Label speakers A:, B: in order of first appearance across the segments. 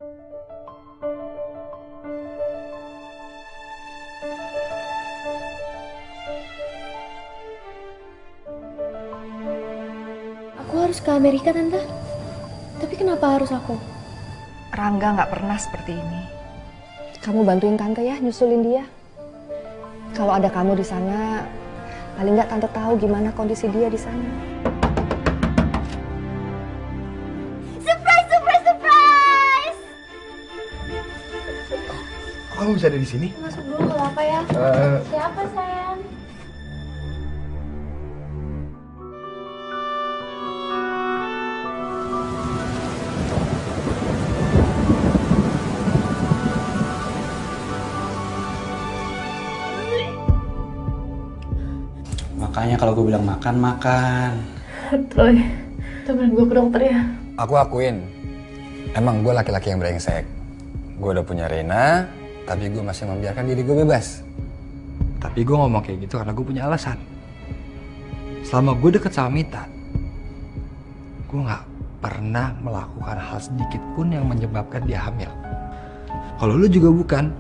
A: Aku harus ke Amerika, Tante. Tapi kenapa harus aku?
B: Rangga nggak pernah seperti ini.
C: Kamu bantuin Tante ya, nyusulin dia. Kalau ada kamu di sana, paling nggak Tante tahu gimana kondisi dia di sana.
A: Surprise, surprise, surprise!
D: Kamu bisa ada di sini?
A: Masuk dulu nggak apa ya? Siapa sayang?
E: Makanya kalau gue bilang makan, makan.
A: Troy, temenin gue ke dokter ya.
D: Aku akuin, emang gue laki-laki yang brengsek. Gue udah punya Rena, tapi gue masih membiarkan diri gue bebas. Tapi gue ngomong kayak gitu karena gue punya alasan. Selama gue deket sama Mita, gue gak pernah melakukan hal sedikit pun yang menyebabkan dia hamil. Kalau lu juga bukan,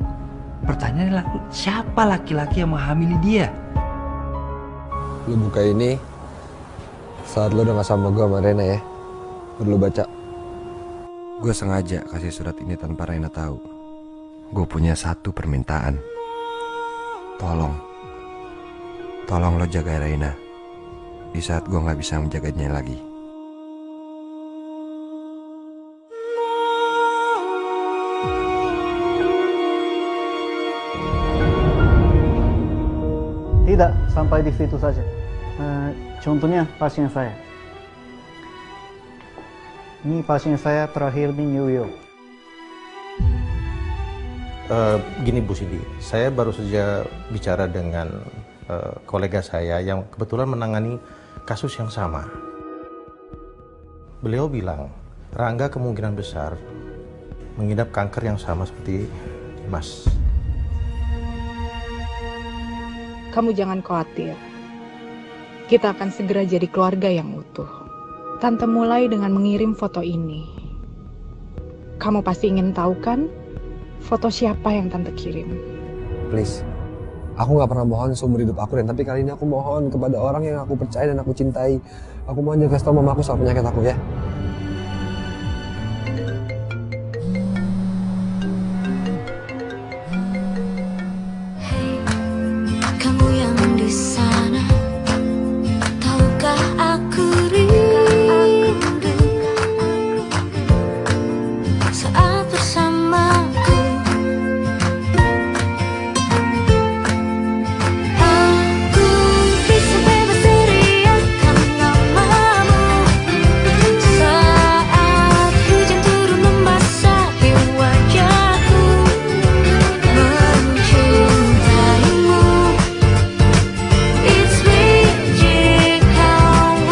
D: pertanyaannya adalah siapa laki-laki yang menghamili dia? Lu buka ini saat lu udah gak sama gue sama Rena ya. Perlu baca. Gue sengaja kasih surat ini tanpa Rena tahu. Gue punya satu permintaan. Tolong lo jaga Rena di saat gue gak bisa menjaganya lagi.
F: Tidak sampai di situ saja. Contohnya pasien saya. Ini pasien saya terakhir di New York.
G: Gini Bu Cindy, saya baru saja bicara dengan kolega saya yang kebetulan menangani kasus yang sama. Beliau bilang, Rangga kemungkinan besar mengidap kanker yang sama seperti Dimas.
B: Kamu jangan khawatir. Kita akan segera jadi keluarga yang utuh. Tante mulai dengan mengirim foto ini. Kamu pasti ingin tahu kan, foto siapa yang Tante kirim?
D: Please, aku gak pernah mohon seumur hidup aku, Ren. Tapi kali ini aku mohon kepada orang yang aku percaya dan aku cintai. Aku mohon jangan kasih tau mama aku soal penyakit aku ya.
H: Kamu yang di sana, tahukah aku rindu saat bersamaku. Aku bisa bebas teriakan namamu saat hujan turun membasahi wajahku. Mencintaimu, it's magic hour.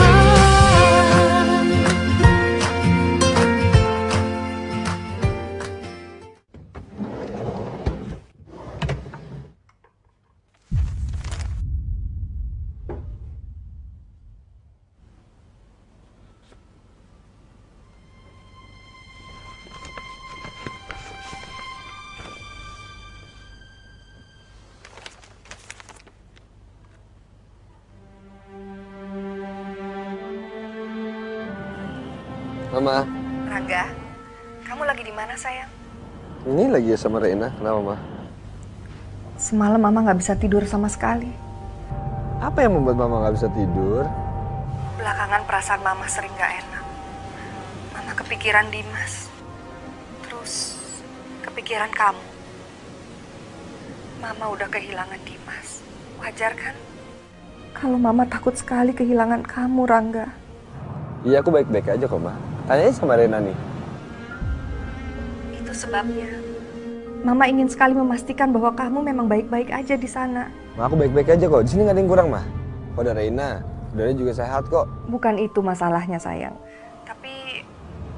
D: Mama,
B: Rangga, kamu lagi di mana sayang?
D: ini lagi sama Rena. Kenapa, Ma?
B: Semalam Mama nggak bisa tidur sama sekali.
D: Apa yang membuat Mama gak bisa tidur?
B: Belakangan perasaan Mama sering nggak enak. Mama kepikiran Dimas. Terus kepikiran kamu. Mama udah kehilangan Dimas. Wajar kan? Kalau Mama takut sekali kehilangan kamu, Rangga.
D: Iya, aku baik-baik aja kok, Ma. Tanya sama Rena nih.
B: Itu sebabnya. Mama ingin sekali memastikan bahwa kamu memang baik-baik aja di sana.
D: Ma, aku baik-baik aja kok. Di sini gak ada yang kurang, Ma. Kok ada Rena, Rena juga sehat kok.
B: Bukan itu masalahnya, sayang. Tapi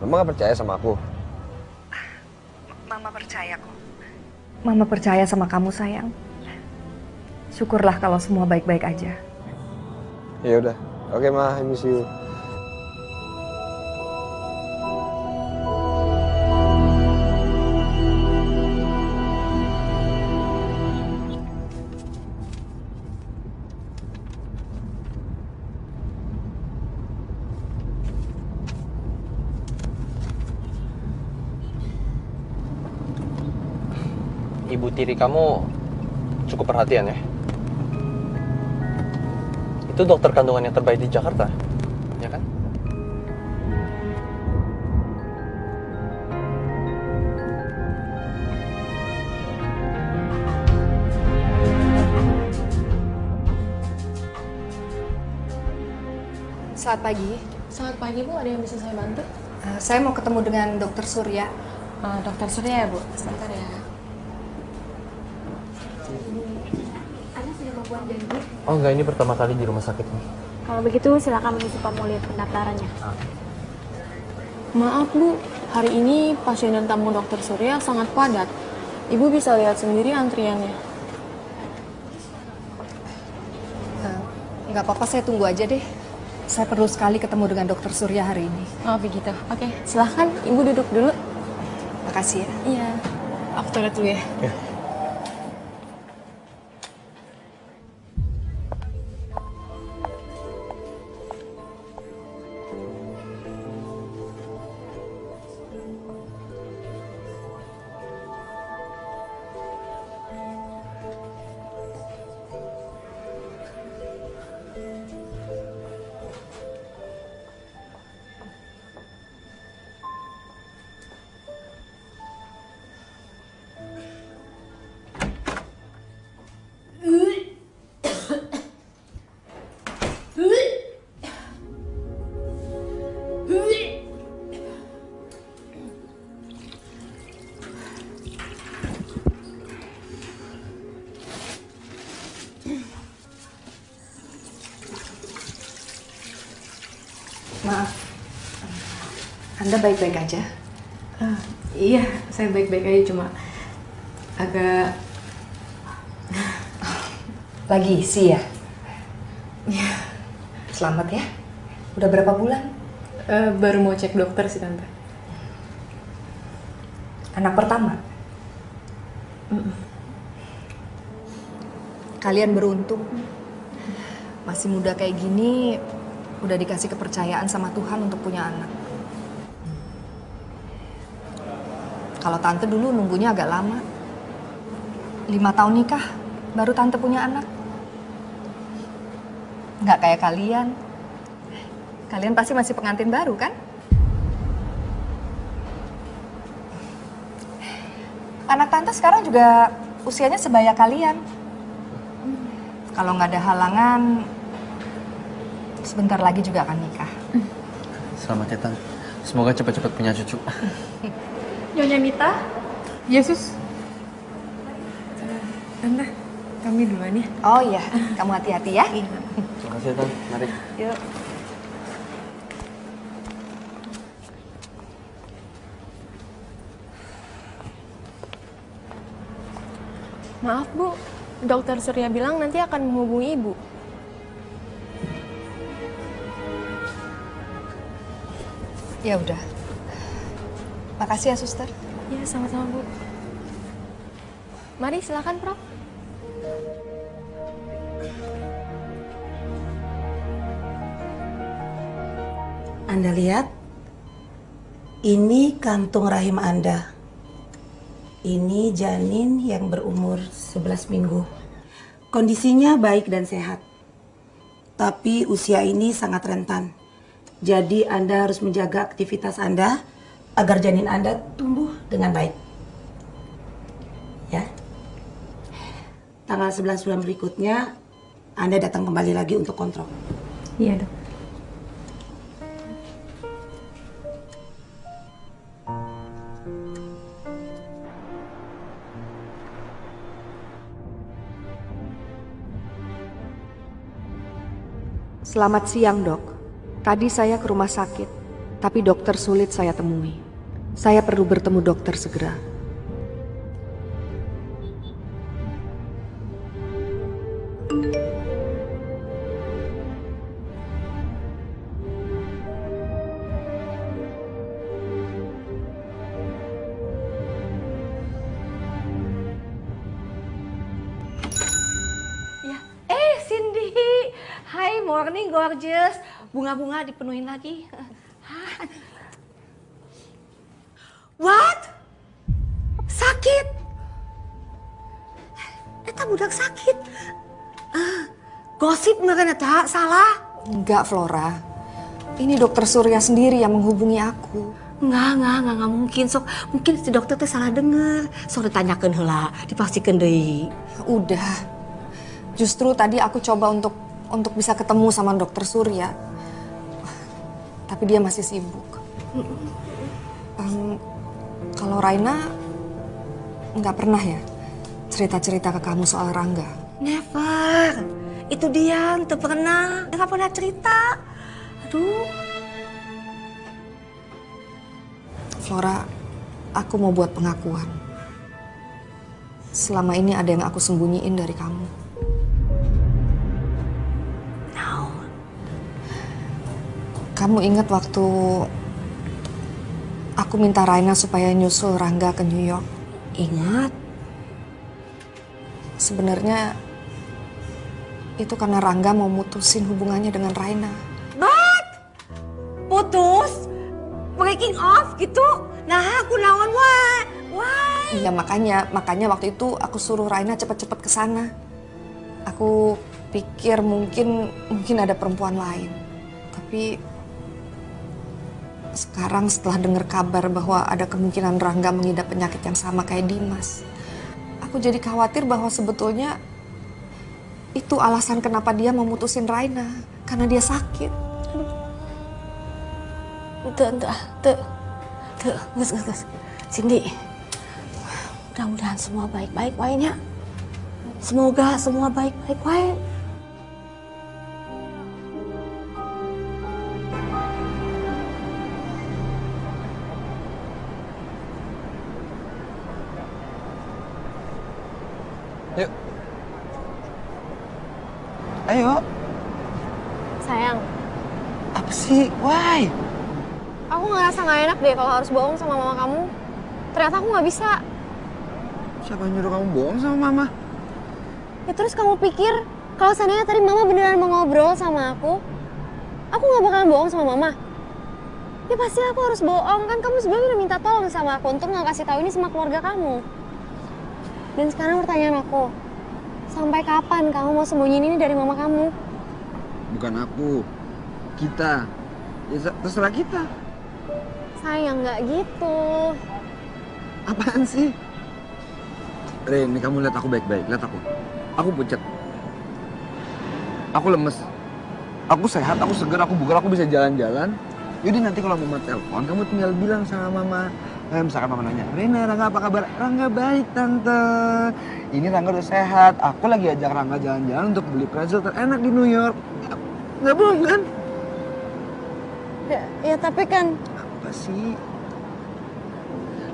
D: Mama gak percaya sama aku?
B: Mama percaya kok. Mama percaya sama kamu, sayang. Syukurlah kalau semua baik-baik aja.
D: Ya udah. Oke, Ma, I miss you.
I: ibu tiri kamu cukup perhatian ya. Itu dokter kandungan yang terbaik di Jakarta, ya kan?
C: Selamat pagi.
J: Selamat pagi Bu, ada yang bisa saya bantu?
C: Saya mau ketemu dengan Dokter Surya.
J: Dokter Surya ya Bu, sebentar ya.
A: Anda sudah membuat janji?
I: Oh enggak, ini pertama kali di rumah sakit nih.
A: Kalau begitu silakan mengisi formulir pendaftarannya.
J: Maaf Bu, hari ini pasien dan tamu Dokter Surya sangat padat. Ibu bisa lihat sendiri antriannya.
C: Nggak apa-apa, saya tunggu aja deh. Saya perlu sekali ketemu dengan Dokter Surya hari ini.
J: Oh begitu, oke. Silahkan Ibu duduk dulu.
C: Makasih ya.
J: Iya, aku toilet dulu ya.
C: Maaf, Anda baik-baik aja?
J: Iya, saya baik-baik aja, cuma agak...
C: Lagi isi ya? Selamat ya. Udah berapa bulan?
J: baru mau cek dokter sih Tante.
C: Anak pertama? Kalian beruntung. Masih muda kayak gini, udah dikasih kepercayaan sama Tuhan untuk punya anak. Kalau Tante dulu nunggunya agak lama. 5 tahun nikah, baru Tante punya anak. Nggak kayak kalian. Kalian pasti masih pengantin baru, kan? Anak Tante sekarang juga usianya sebaya kalian. Kalau nggak ada halangan, sebentar lagi juga akan nikah.
I: Selamat ya, Tan. Semoga cepat-cepat punya cucu.
A: Nyonya Mita?
J: Yesus. Tante, kami duluan ya.
C: Oh iya, kamu hati-hati ya.
I: Terima kasih, Tan. Mari.
C: Yuk.
J: Maaf Bu, Dokter Surya bilang nanti akan menghubungi Ibu.
C: Ya udah. Makasih ya, Suster.
J: Ya, sama-sama Bu. Mari silakan, Prof.
K: Anda lihat, ini kantung rahim Anda. Ini janin yang berumur 11 minggu. Kondisinya baik dan sehat. Tapi usia ini sangat rentan. Jadi Anda harus menjaga aktivitas Anda agar janin Anda tumbuh dengan baik. Ya. Tanggal 11 bulan berikutnya Anda datang kembali lagi untuk kontrol.
J: Iya, Dok.
C: Selamat siang, Dok. Tadi saya ke rumah sakit, tapi dokter sulit saya temui. Saya perlu bertemu dokter segera.
L: Cindy, hi morning gorgeous. Bunga-bunga dipenuhin lagi. What? Sakit? budak sakit. Gosip makanya tak salah.
C: Enggak, Flora. Ini dokter Surya sendiri yang menghubungi aku.
L: Enggak mungkin. Sok, mungkin si dokter teh salah denger. Sok ditanyakeun heula, dipastikan deui.
C: Udah. Justru tadi aku coba untuk bisa ketemu sama dokter Surya. Tapi dia masih sibuk. Kalau Raina nggak pernah ya cerita-cerita ke kamu soal Rangga?
L: Never. Itu dia, nggak pernah cerita. Aduh.
C: Flora, aku mau buat pengakuan. Selama ini ada yang aku sembunyiin dari kamu. Kamu ingat waktu aku minta Raina supaya nyusul Rangga ke New York?
L: Ingat.
C: Sebenarnya itu karena Rangga mau mutusin hubungannya dengan Raina.
L: But putus? Breaking off gitu? Nah, aku naon wae. Why?
C: Iya, makanya waktu itu aku suruh Raina cepet-cepet ke sana. Aku pikir mungkin ada perempuan lain. Tapi sekarang setelah dengar kabar bahwa ada kemungkinan Rangga mengidap penyakit yang sama kayak Dimas, aku jadi khawatir bahwa sebetulnya itu alasan kenapa dia mau mutusin Raina, karena dia sakit.
L: Gus. Cindy, mudah-mudahan semua baik-baik wae. Semoga semua baik-baik wae.
D: Yuk. Ayo.
J: Sayang,
D: Apa sih? Why?
J: aku ngerasa gak enak deh kalau harus bohong sama mama kamu. Ternyata aku gak bisa.
D: Siapa yang nyuruh kamu bohong sama mama?
J: Ya terus kamu pikir kalau seandainya tadi mama beneran mau ngobrol sama aku gak bakalan bohong sama mama? Ya pasti aku harus bohong, kan kamu sebelumnya udah minta tolong sama aku untuk gak kasih tahu ini sama keluarga kamu. Dan sekarang pertanyaan aku, sampai kapan kamu mau sembunyiin ini dari mama kamu?
D: Bukan aku. Kita. Ya terserah kita.
J: Sayang, gak gitu.
D: Apaan sih? Ren, ini kamu lihat aku baik-baik. Lihat aku. Aku pucat. Aku lemes. Aku sehat, aku segar, aku bugar, aku bisa jalan-jalan. Yaudah nanti kalau mama telepon, kamu tinggal bilang sama mama. Misalkan mama nanya, Rena, Rangga apa kabar? Rangga baik, Tante. Ini Rangga udah sehat. Aku lagi ajak Rangga jalan-jalan untuk beli pretzel terenak di New York. Nggak bohong kan?
J: Ya tapi kan...
D: Apa sih?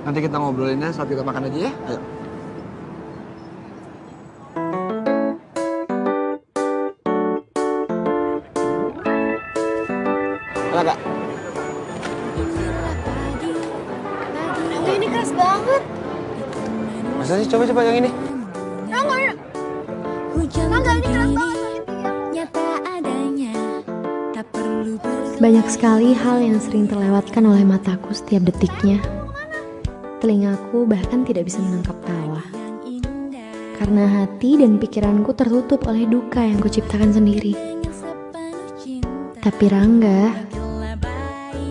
D: Nanti kita ngobrolinnya saat kita makan aja ya. Ayo. Kak.
J: Ini keras banget.
D: Masa sih? Coba yang ini.
J: Rangga, ini keras banget.
A: Banyak sekali hal yang sering terlewatkan oleh mataku setiap detiknya. Telingaku bahkan tidak bisa menangkap tawa. Karena hati dan pikiranku tertutup oleh duka yang kuciptakan sendiri. Tapi Rangga,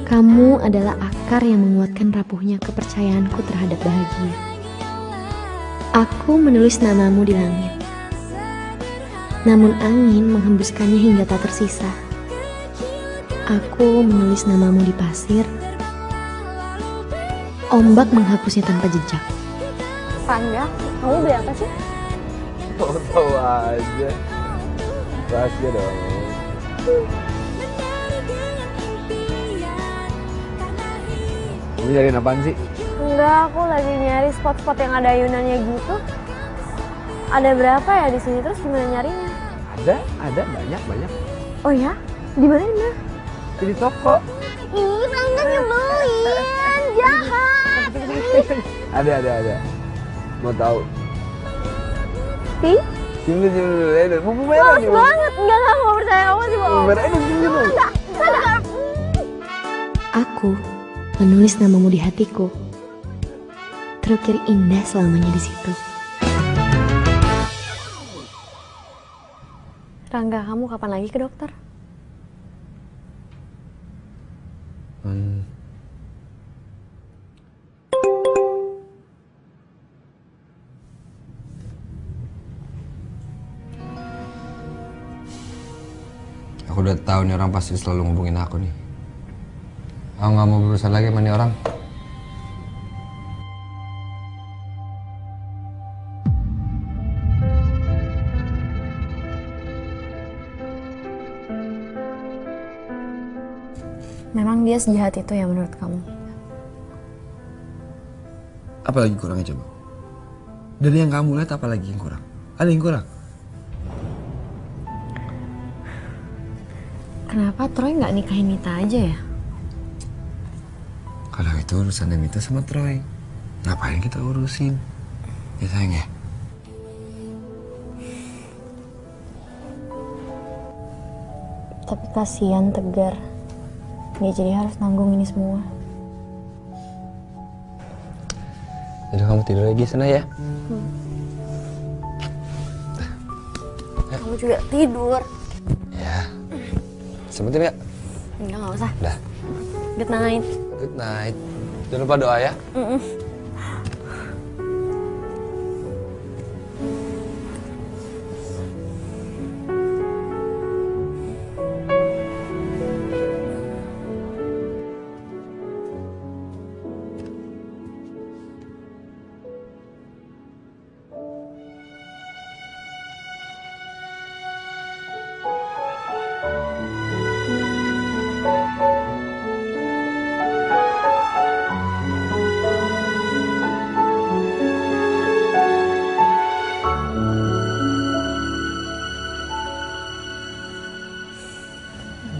A: kamu adalah akar yang menguatkan rapuhnya kepercayaanku terhadap bahagia. Aku menulis namamu di langit. Namun angin menghembuskannya hingga tak tersisa. Aku menulis namamu di pasir. Ombak menghapusnya tanpa jejak.
J: Rangga, kamu beli apa sih?
D: Tahu aja. Rahasia dong. Kamu nyariin apaan sih?
J: Enggak, aku lagi nyari spot-spot yang ada ayunannya gitu. Ada berapa ya di sini? Terus gimana nyarinya?
D: Ada banyak.
J: Oh ya? Di mana?
D: Di toko.
J: Ih, Rangga nyebelin, jahat.
D: Ada. Mau tahu?
J: Sih?
D: Sini dulu. Mau
J: Males banget. Enggak mau percaya kamu sih, bohong. Enggak.
A: Aku menulis namamu di hatiku. Terukir indah selamanya di situ. Rangga kamu kapan lagi ke dokter?
D: Aku udah tahu nih orang pasti selalu ngubungin aku nih. Aku nggak mau berurusan lagi sama nih orang.
A: Memang dia sejahat itu ya menurut kamu?
D: Apa lagi kurangnya coba? Dari yang kamu lihat apa lagi yang kurang? Ada yang kurang?
A: Kenapa Troy nggak nikahin Mita aja ya?
D: Kalau itu urusannya Mita sama Troy, ngapain kita urusin? Ya sayang ya?
A: Tapi kasihan Tegar. Dia jadi harus nanggung ini semua.
D: Jadi kamu tidur lagi sana ya?
A: Kamu juga tidur.
D: Ya. Sebentar ya?
A: Enggak usah.
D: Udah.
A: Good night.
D: Good night. Jangan lupa doa ya.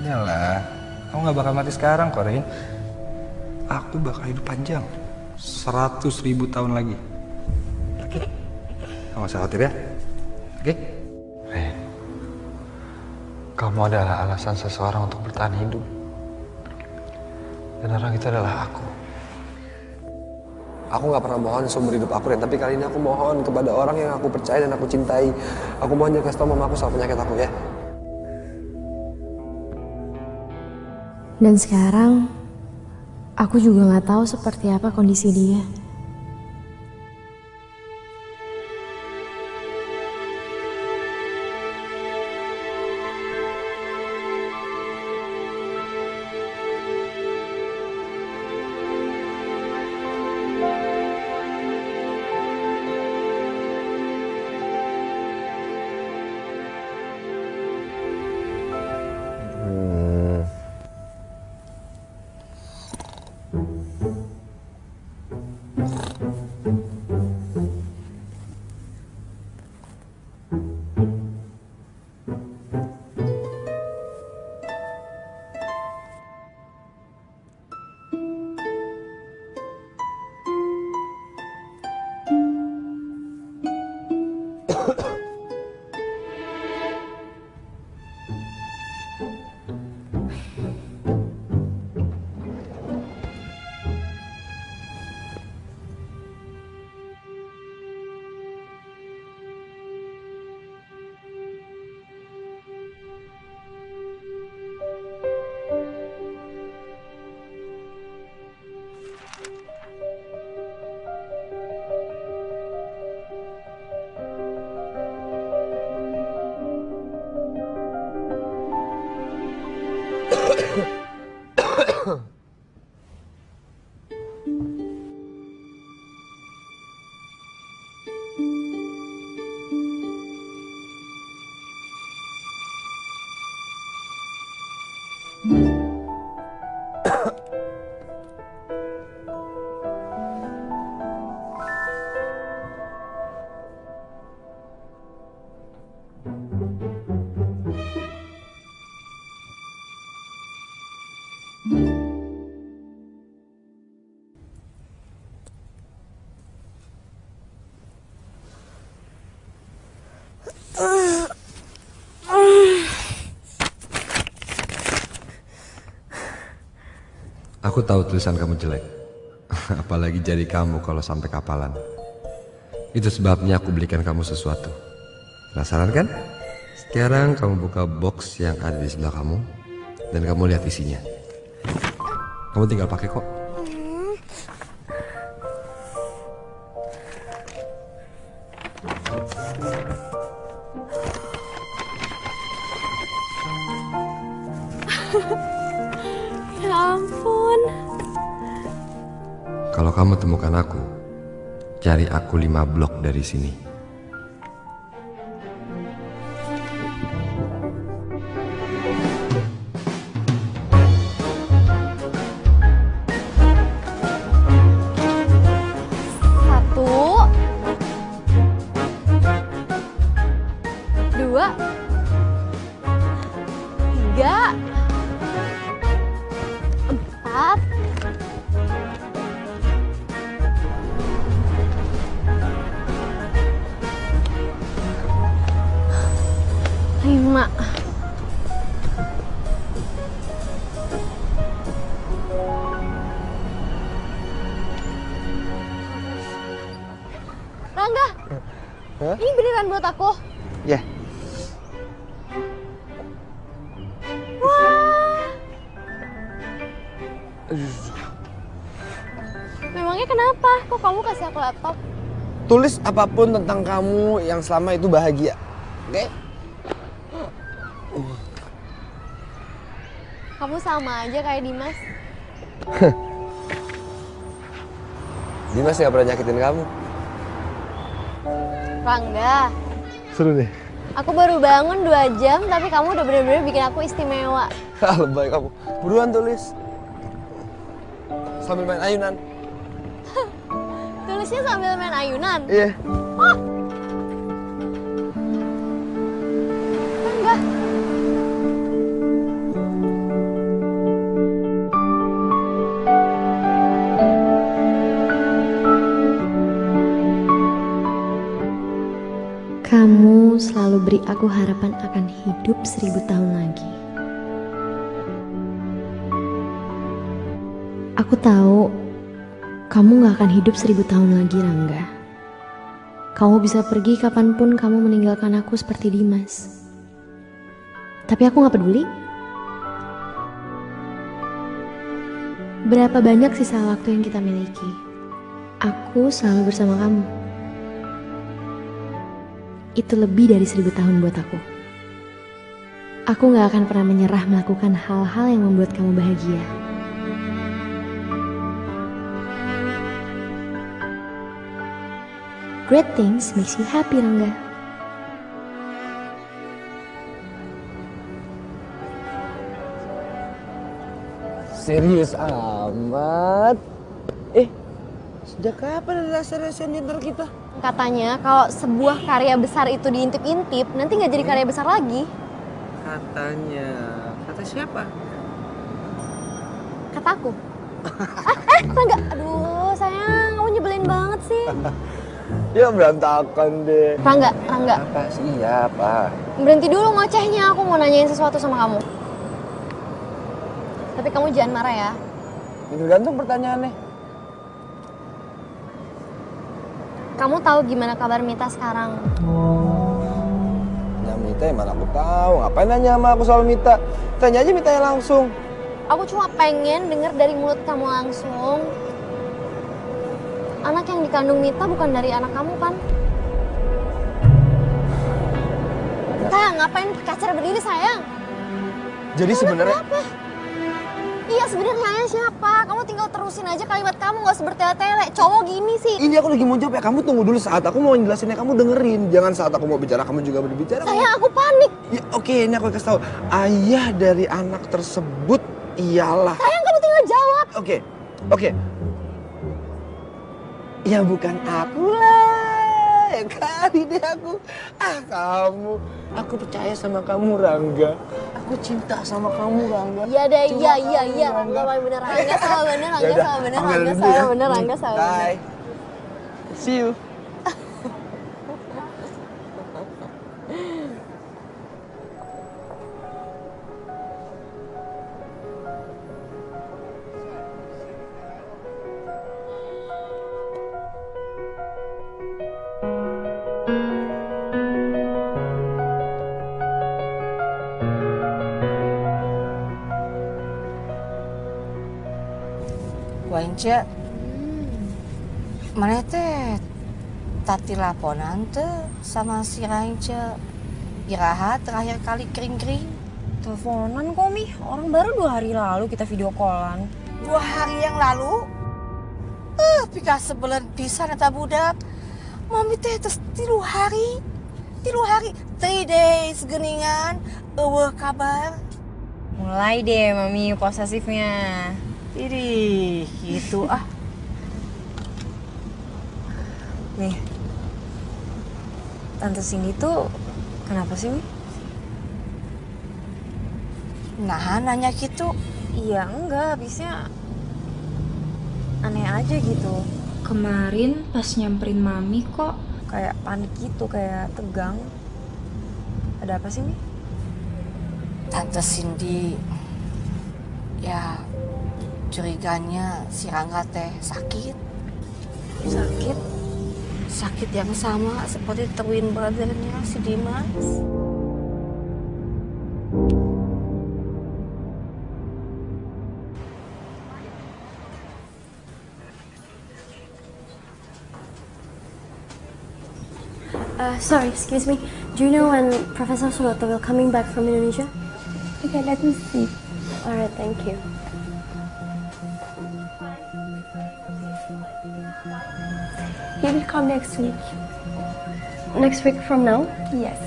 M: Iyalah, kamu gak bakal mati sekarang kok, Rin. Aku bakal hidup panjang, 100.000 tahun lagi. Oke? Kamu gak usah khawatir ya? Oke?
D: Rin, kamu adalah alasan seseorang untuk bertahan hidup. Dan orang itu adalah aku. Aku gak pernah mohon seumur hidup aku, Rin. Tapi kali ini aku mohon kepada orang yang aku percaya dan aku cintai. Aku mohon jangan kasih tau mama aku soal penyakit aku ya.
A: Dan sekarang, aku juga nggak tahu seperti apa kondisi dia.
D: Aku tahu tulisan kamu jelek. Apalagi jadi kamu kalau sampai kapalan. Itu sebabnya aku belikan kamu sesuatu. Penasaran kan? Sekarang kamu buka box yang ada di sebelah kamu dan kamu lihat isinya. Kamu tinggal pakai kok.
J: Ya ampun.
D: Kalau kamu temukan aku, cari aku 5 blok dari sini.
J: Satu, dua, tiga, empat, lima. Rangga, ini beneran buat aku?
G: Ya.
J: Wah. Memangnya kenapa? Kok kamu kasih aku laptop?
N: Tulis apapun tentang kamu yang selama itu bahagia. Oke?
J: Kamu sama aja kayak Dimas.
N: Dimas gak pernah nyakitin kamu.
J: Rangga,
N: Seru deh.
J: aku baru bangun 2 jam tapi kamu udah bener-bener bikin aku istimewa.
N: Lebay kamu. Buruan tulis. Sambil main ayunan.
J: Tulisnya sambil main ayunan?
N: Iya.
J: Oh. Rangga.
A: Kamu selalu beri aku harapan akan hidup 1000 tahun lagi. Aku tahu kamu gak akan hidup 1000 tahun lagi, Rangga. Kamu bisa pergi kapanpun kamu meninggalkan aku seperti Dimas. Tapi aku gak peduli. Berapa banyak sisa waktu yang kita miliki, aku selalu bersama kamu. Itu lebih dari 1000 tahun buat aku. Aku gak akan pernah menyerah melakukan hal-hal yang membuat kamu bahagia. Great things makes you happy, Rangga.
N: Serius amat. Sejak kapan ada rasa-rasa di antara kita?
J: Katanya kalau sebuah karya besar itu diintip-intip, nanti nggak jadi karya besar lagi.
N: Katanya. Kata siapa?
J: Kataku. Rangga, aduh sayang, kamu nyebelin banget sih.
N: Ya berantakan deh.
J: Rangga.
N: Apa sih? Iya, apa?
J: Berhenti dulu ngocehnya, aku mau nanyain sesuatu sama kamu. Tapi kamu jangan marah ya.
N: Tergantung pertanyaannya.
J: Kamu tahu gimana kabar Mita sekarang?
N: Ya Mita yang mana aku tahu. Ngapain nanya sama aku soal Mita? Tanya aja Mita yang langsung.
J: Aku cuma pengen denger dari mulut kamu langsung. Anak yang dikandung Mita bukan dari anak kamu kan? Sayang, ngapain kacar berdiri sayang?
N: Jadi sebenarnya
J: Iya sebenarnya ayah siapa? Kamu tinggal terusin aja kalimat kamu, gak usah bertele-tele. Cowok gini sih.
N: ini aku lagi mau jawab ya. Kamu tunggu dulu saat aku mau jelasinnya, kamu dengerin. Jangan saat aku mau bicara kamu juga berbicara.
J: Sayang, aku panik.
N: Ya, oke, ini aku kasih tahu. Ayah dari anak tersebut ialah.
J: Sayang, kamu tinggal jawab.
N: Oke. Ya bukan aku lah. Ya kali deh aku. Kamu. Aku percaya sama kamu, Rangga. Aku cinta sama kamu, Rangga.
J: Iya deh, iya. Rangga bener. Rangga salah bener, Rangga salah bener, Rangga salah bener, Rangga salah bener.
N: Bye. See you.
L: Ce. Mana teh tati laponan teh sama si Rain Ce. Iraha terakhir kali kering-kering.
J: Teleponan kok, Mi. Orang baru 2 hari lalu kita video callan.
L: 2 hari yang lalu? Pika sebulan pisan eta budak. Mami teh terus 3 hari. 3 days geningan. Eueuh kabar.
J: Mulai deh, Mami, posesifnya.
L: Ih, gitu ah.
J: Nih, Tante Cindy tuh kenapa sih, Mi?
L: Nah, nanya gitu.
J: Iya, enggak. Habisnya aneh aja gitu. Kemarin pas nyamperin Mami kok kayak panik gitu, kayak tegang. Ada apa sih, Mi?
L: Tante Cindy, ya curiganya si Rangga teh sakit.
J: Sakit?
L: Sakit yang sama seperti twin brother-nya si Dimas.
J: Sorry, excuse me. Do you know when Professor Suroto will coming back from Indonesia? Okay, let me see. Alright, thank you. He will come next week. Next week from now? Yes.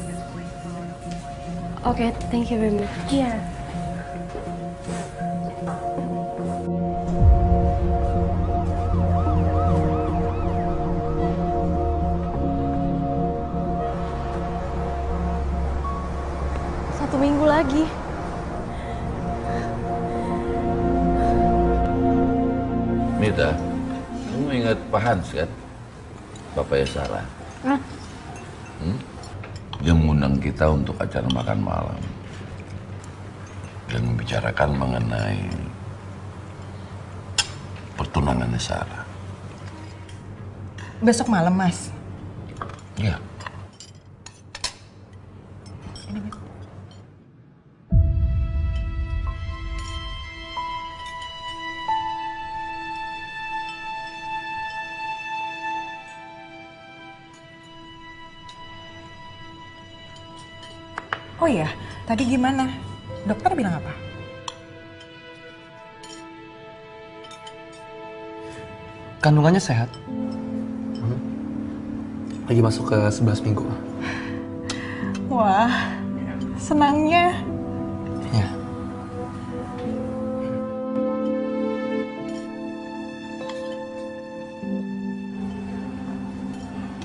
J: Okay, thank you very much. Yeah. Satu minggu lagi.
O: Mita, kamu ingat Pak Hans kan? Bapaknya Sarah.
J: Hah?
O: Dia mengundang kita untuk acara makan malam. Dan membicarakan mengenai pertunangannya Sarah.
B: Besok malam, Mas.
O: Iya.
B: Oh iya, tadi gimana? Dokter bilang apa?
I: Kandungannya sehat. Lagi masuk ke 11 minggu.
B: Wah, senangnya.
I: Ya.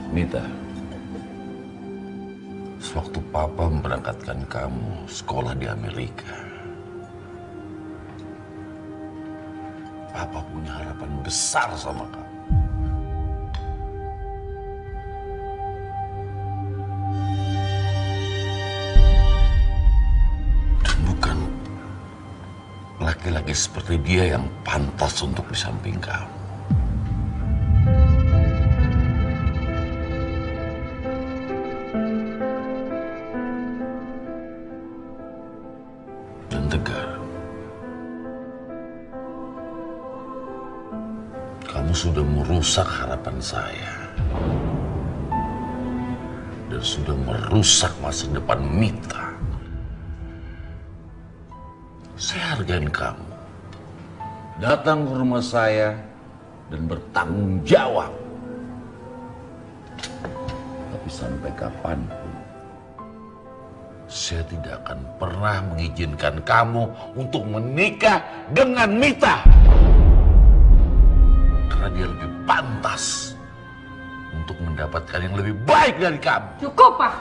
O: Mita, sewaktu Papa memberangkatkan kamu sekolah di Amerika, Papa punya harapan besar sama kamu. Dan bukan laki-laki seperti dia yang pantas untuk di samping kamu. Kamu sudah merusak harapan saya. Dan sudah merusak masa depan Mita. Saya hargain kamu. Datang ke rumah saya dan bertanggung jawab. Tapi sampai kapanpun, saya tidak akan pernah mengizinkan kamu untuk menikah dengan Mita. Karena dia lebih pantas untuk mendapatkan yang lebih baik dari kamu.
B: Cukup, Pak.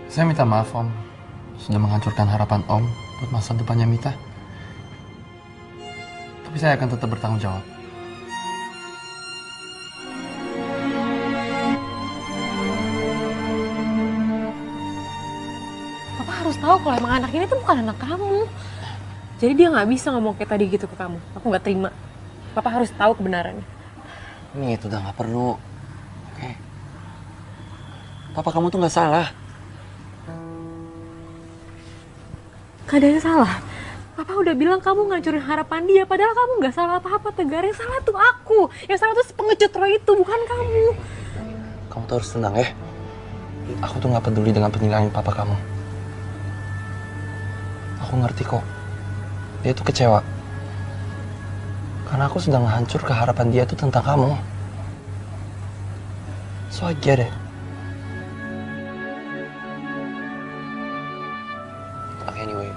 I: Saya minta maaf, Om. Sudah menghancurkan harapan Om buat masa depannya Mita. Tapi saya akan tetap bertanggung jawab.
J: Harus tahu kalau emang anak ini tuh bukan anak kamu.
P: Jadi dia nggak bisa ngomong kayak tadi gitu ke kamu. Aku nggak terima. Papa harus tahu kebenarannya.
E: Ini itu udah nggak perlu. Oke. Papa kamu tuh nggak salah.
P: Gak ada yang salah. Papa udah bilang kamu ngancurin harapan dia, padahal kamu gak salah apa-apa, Tegar. Yang salah tuh aku. Yang salah tuh pengecut Roy itu, bukan kamu.
I: Kamu tuh harus tenang ya. Aku tuh gak peduli dengan penilaian papa kamu. Aku ngerti kok. Dia tuh kecewa. Karena aku sedang hancur ke harapan dia tuh tentang kamu. So I get it. Anyway,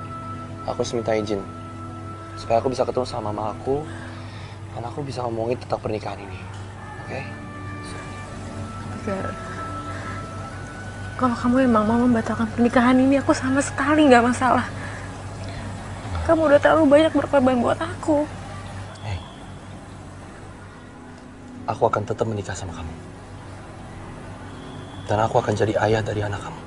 I: aku harus minta izin supaya aku bisa ketemu sama mama aku dan aku bisa ngomongin tentang pernikahan ini, oke?
P: Tegar, kalau kamu emang mau membatalkan pernikahan ini, aku sama sekali nggak masalah. Kamu udah terlalu banyak berkorban buat aku.
I: Aku akan tetap menikah sama kamu. Dan aku akan jadi ayah dari anak kamu.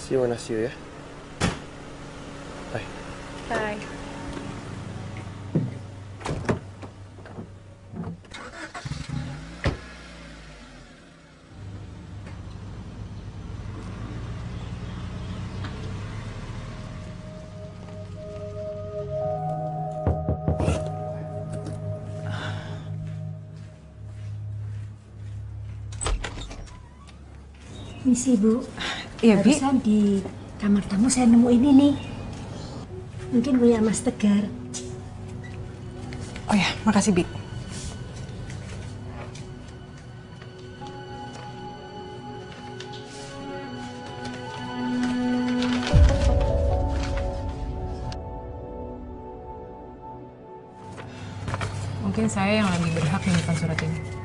I: See you when I see you, ya. Bye.
P: Bye.
Q: Misi, Bu.
L: Iya, Bi.
Q: Barusan di kamar tamu saya nemu ini nih. Mungkin punya Mas Tegar.
L: Oh ya, makasih, Bi.
P: Mungkin saya yang lebih berhak menyimpan surat ini.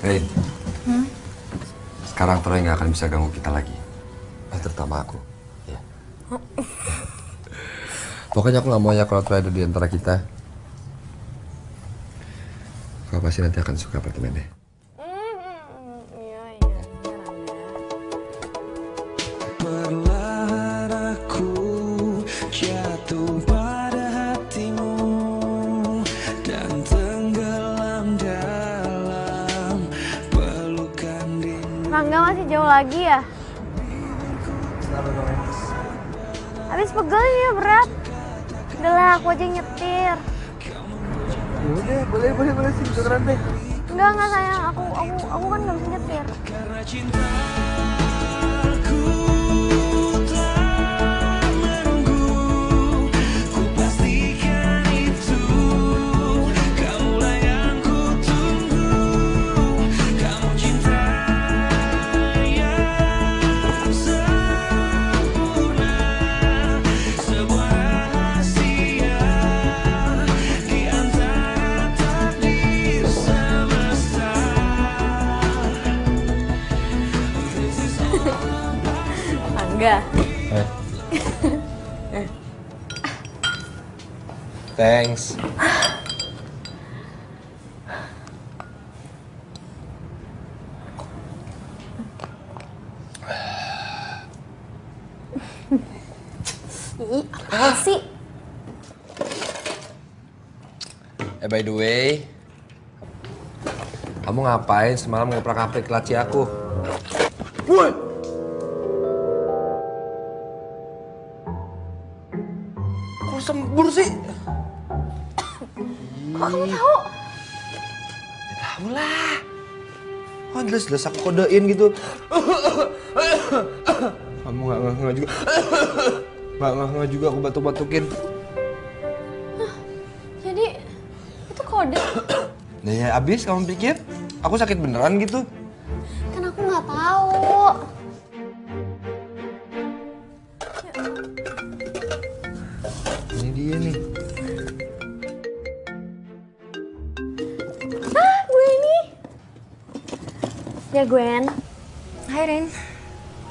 D: Rain, sekarang Troy nggak akan bisa ganggu kita lagi, terutama aku. Ya. Pokoknya aku nggak mau ya kalau Troy ada di antara kita. Kau pasti nanti akan suka apartemennya.
H: Perlahan aku jatuh pada hatimu dan tenggelam dalam pelukan rindu.
J: Rangga masih jauh lagi ya? Habis pegel ya berat. Udahlah aku aja yang nyetir.
N: Udah, boleh sih, beneran deh.
J: Enggak sayang, aku kan nggak bisa nyetir. Enggak.
I: Thanks.
J: Ih, apa sih?
D: By the way, kamu ngapain semalam ngoprak-ngaprik laci aku?
N: Woi! Kok sembur sih?
J: Kok kamu tahu?
N: Ya tahu lah. Oh jelas-jelas aku kodein gitu. Kamu nggak juga. Nggak juga aku batuk-batukin.
J: Jadi itu kode?
N: Nah ya abis kamu pikir?
M: Aku sakit beneran gitu?
J: Kan aku nggak tahu.
M: Ini dia nih.
J: Gue ini. Ya Gwen.
P: Hai Rin,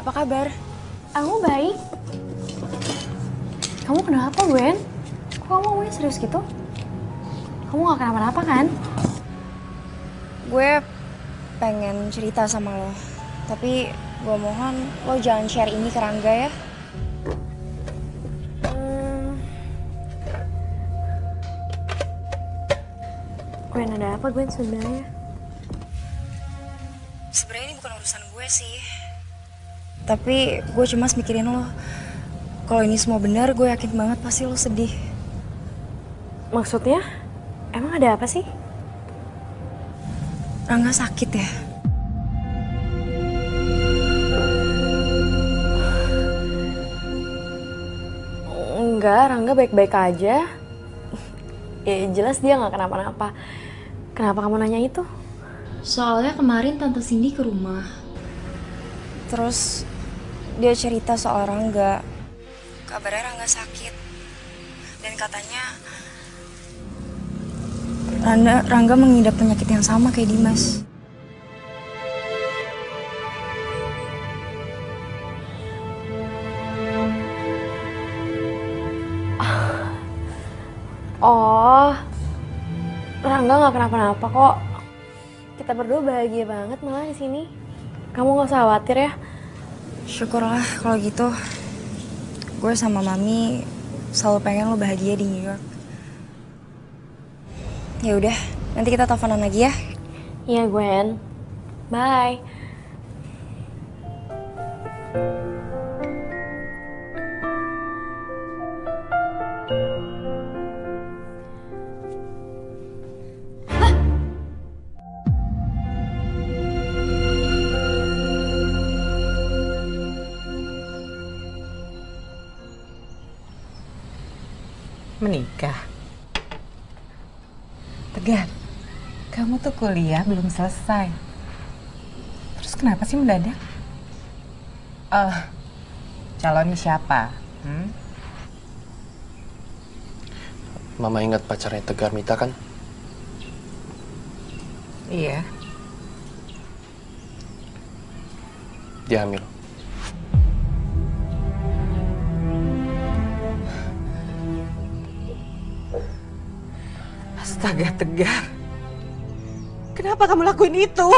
P: apa kabar?
J: Aku baik. Kamu kenapa Gwen? Kok kamu ngomongnya serius gitu? Kamu gak kenapa-napa kan?
P: Gue pengen cerita sama lo, tapi gue mohon lo jangan share ini ke Rangga ya.
J: Gwen, ada apa Gwen sebenarnya?
P: Sebenarnya ini bukan urusan gue sih, tapi gue cuma mikirin lo. Kalau ini semua benar, gue yakin banget pasti lo sedih.
J: Maksudnya? Emang ada apa sih?
P: Rangga sakit ya?
J: Enggak, Rangga baik-baik aja. Ya jelas dia nggak kenapa-napa. Kenapa kamu nanya itu?
A: Soalnya kemarin Tante Cindy ke rumah.
P: Terus dia cerita soal Rangga. Kabarnya Rangga sakit. Dan katanya Rangga mengidap penyakit yang sama kayak Dimas.
J: Oh, Rangga nggak kenapa-napa kok. Kita berdua bahagia banget malah di sini. Kamu nggak usah khawatir ya.
P: Syukurlah kalau gitu. Gue sama Mami selalu pengen lo bahagia di New York. Ya udah, nanti kita teleponan lagi ya.
J: Iya Gwen. Bye.
B: Menikah? Tegar, kamu tuh kuliah belum selesai. Terus kenapa sih mendadak? Calonnya siapa?
I: Mama ingat pacarnya Tegar Mita kan?
B: Iya.
I: Dia hamil.
B: Astaga, Tegar. Kenapa kamu lakuin itu?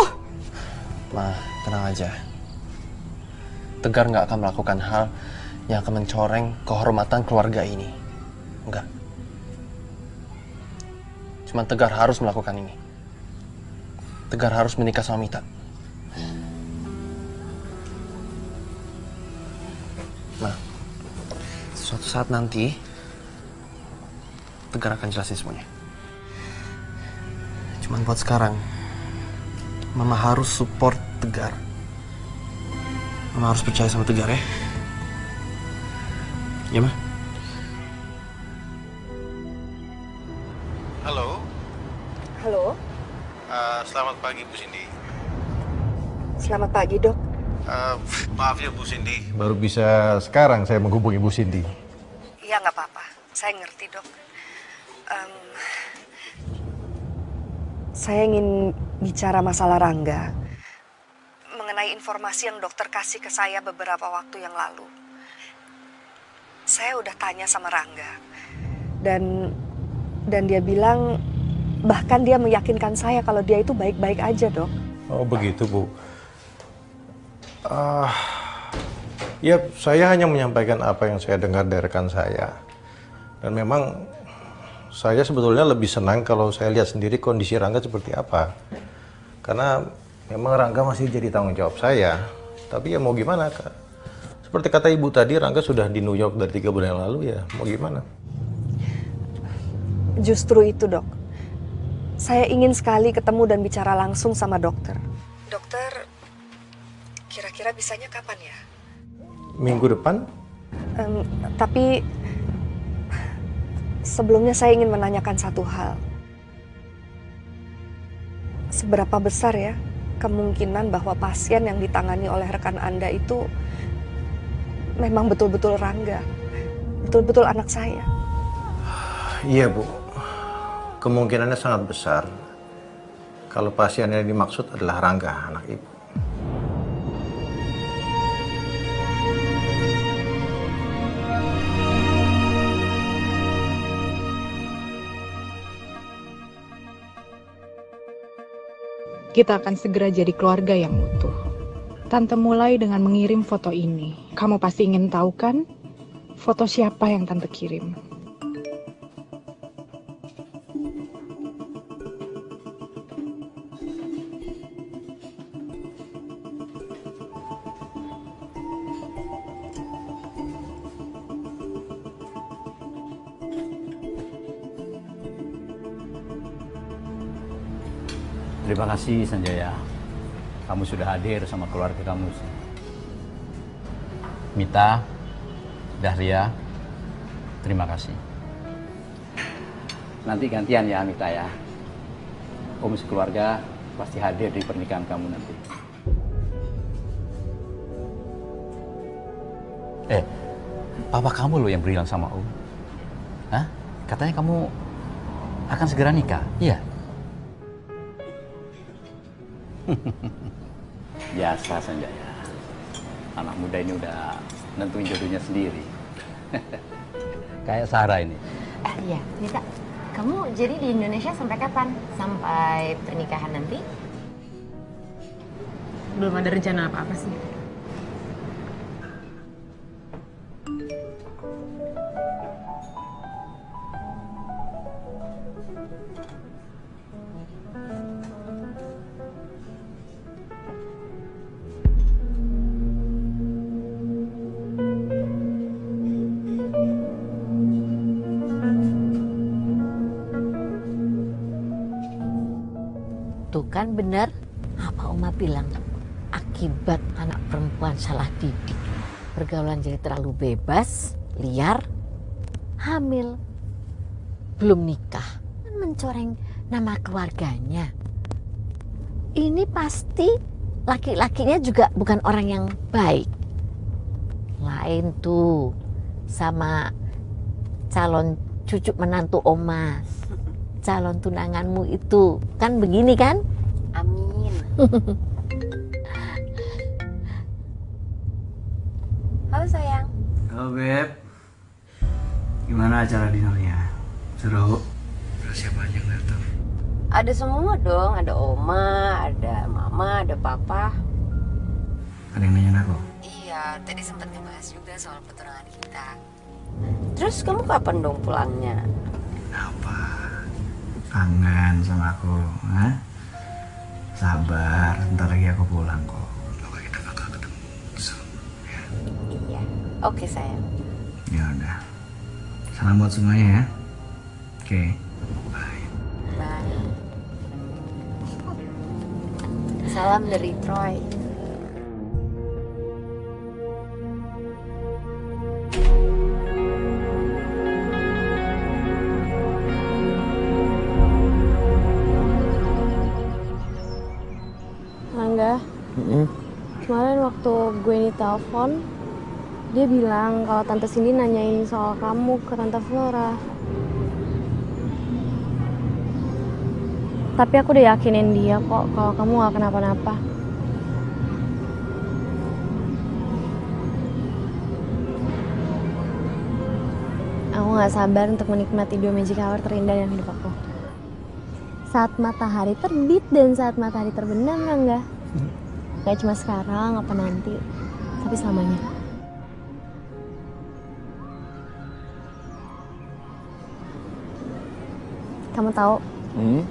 I: Ma, tenang aja. Tegar nggak akan melakukan hal yang akan mencoreng kehormatan keluarga ini. Enggak. Cuma Tegar harus melakukan ini. Tegar harus menikah sama Mita. Nah, suatu saat nanti Tegar akan jelasin semuanya. Cuman buat sekarang, Mama harus support Tegar. Mama harus percaya sama Tegar ya. Ya, Ma?
G: Halo.
C: Halo,
G: Selamat pagi Bu Cindy.
C: selamat pagi dok.
G: Maaf ya Bu Cindy. Baru bisa sekarang saya menghubungi Bu Cindy.
C: Iya nggak apa-apa, saya ngerti dok. Saya ingin bicara masalah Rangga. Mengenai informasi yang dokter kasih ke saya beberapa waktu yang lalu. Saya udah tanya sama Rangga. Dan dia bilang, bahkan dia meyakinkan saya kalau dia itu baik-baik aja dok.
G: Oh begitu Bu. Ya saya hanya menyampaikan apa yang saya dengar dari rekan saya. Dan memang saya sebetulnya lebih senang kalau saya lihat sendiri kondisi Rangga seperti apa. Karena memang Rangga masih jadi tanggung jawab saya. Tapi ya mau gimana Kak? Seperti kata Ibu tadi, Rangga sudah di New York dari 3 bulan yang lalu ya. Mau gimana?
C: Justru itu dok. Saya ingin sekali ketemu dan bicara langsung sama dokter. Dokter, kira-kira bisanya kapan ya?
G: Minggu depan?
C: Tapi sebelumnya saya ingin menanyakan satu hal. seberapa besar ya kemungkinan bahwa pasien yang ditangani oleh rekan Anda itu memang betul-betul Rangga, betul-betul anak saya?
G: Iya, Bu. Kemungkinannya sangat besar kalau pasien yang dimaksud adalah Rangga, anak Ibu.
B: Kita akan segera jadi keluarga yang utuh. Tante mulai dengan mengirim foto ini. Kamu pasti ingin tahu kan? Foto siapa yang Tante kirim?
R: Terima kasih Sanjaya, kamu sudah hadir sama keluarga kamu. Mita, Dahlia, terima kasih. Nanti gantian ya Mita ya. Om sekeluarga pasti hadir di pernikahan kamu nanti. Papa kamu loh yang bilang sama Om. Hah? Katanya kamu akan segera nikah, iya? Biasa Sanjaya, anak muda ini udah nentuin jodohnya sendiri. Kayak Sarah ini.
S: Iya, Mita, kamu jadi di Indonesia sampai kapan? Sampai pernikahan nanti?
P: Belum ada rencana apa-apa sih.
Q: Tuh kan benar apa Oma bilang, akibat anak perempuan salah didik, pergaulan jadi terlalu bebas, liar, hamil, belum nikah, mencoreng nama keluarganya. Ini pasti laki-lakinya juga bukan orang yang baik. Lain tuh sama calon cucu menantu Oma, calon tunanganmu itu, kan begini kan? Amin.
S: Halo sayang.
F: Halo Beb. Gimana acara dinernya? Seru? Terus siapa aja yang datang?
S: Ada semua dong, ada Oma, ada Mama, ada Papa.
F: Ada yang nanyain aku?
S: Iya, tadi sempat ngebahas juga soal pertunangan kita. Terus kamu kapan dong pulangnya?
F: Kangen sama aku, ha? Sabar, ntar lagi aku pulang kok. Pokoknya kita bakal ketemu soon, ya?
S: Iya, oke sayang.
F: Ya udah. Salam buat semuanya ya. Oke.
S: Bye. Salam dari Troy.
P: Rangga, kemarin waktu gue ditelepon, dia bilang kalau Tante Cindy nanyain soal kamu ke Tante Flora. Tapi aku udah yakinin dia kok kalau kamu gak kenapa-napa. Aku gak sabar untuk menikmati 2 magic hour terindah dalam hidup aku. Saat matahari terbit dan saat matahari terbenam, Rangga. Gak cuma sekarang, apa nanti, tapi selamanya. Kamu tahu,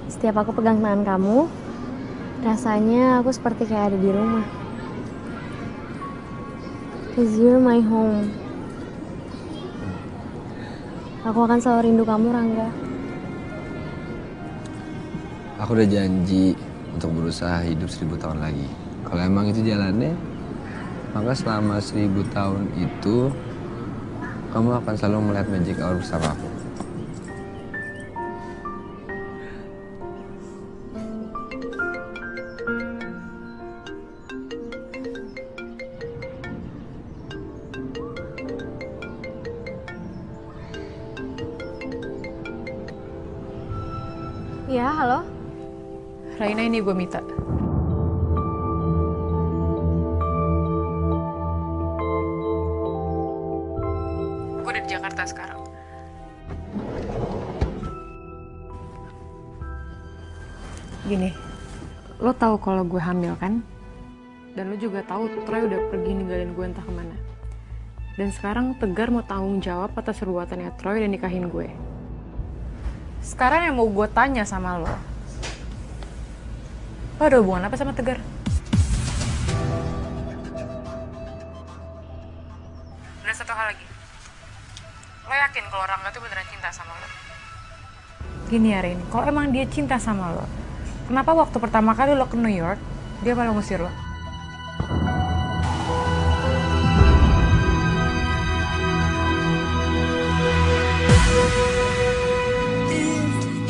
P: setiap aku pegang tangan kamu, rasanya aku seperti kayak ada di rumah. 'Cause you're my home. Aku akan selalu rindu kamu, Rangga.
D: Aku udah janji untuk berusaha hidup 1000 tahun lagi. Kalau emang itu jalannya, maka selama 1000 tahun itu kamu akan selalu melihat magic hour bersama aku.
P: Ya, halo?
B: Raina, ini gue Mita. Gue udah di Jakarta sekarang. Gini, lo tahu kalau gue hamil kan? Dan lo juga tahu Troy udah pergi ninggalin gue entah kemana. Dan sekarang Tegar mau tanggung jawab atas perbuatannya Troy dan nikahin gue. Sekarang yang mau gue tanya sama lo ada hubungan apa sama Tegar? Dan satu hal lagi, lo yakin kalau Rangga tuh beneran cinta sama lo? Gini ya Rin, kalau emang dia cinta sama lo, kenapa waktu pertama kali lo ke New York, dia malah ngusir lo?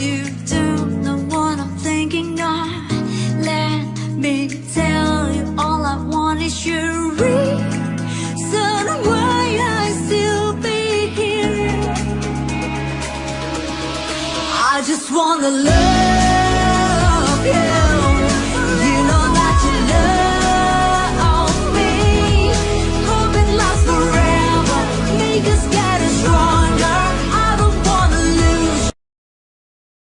H: You don't know what I'm thinking of. Let me tell you, all I want is your reason why I still be here. I just wanna love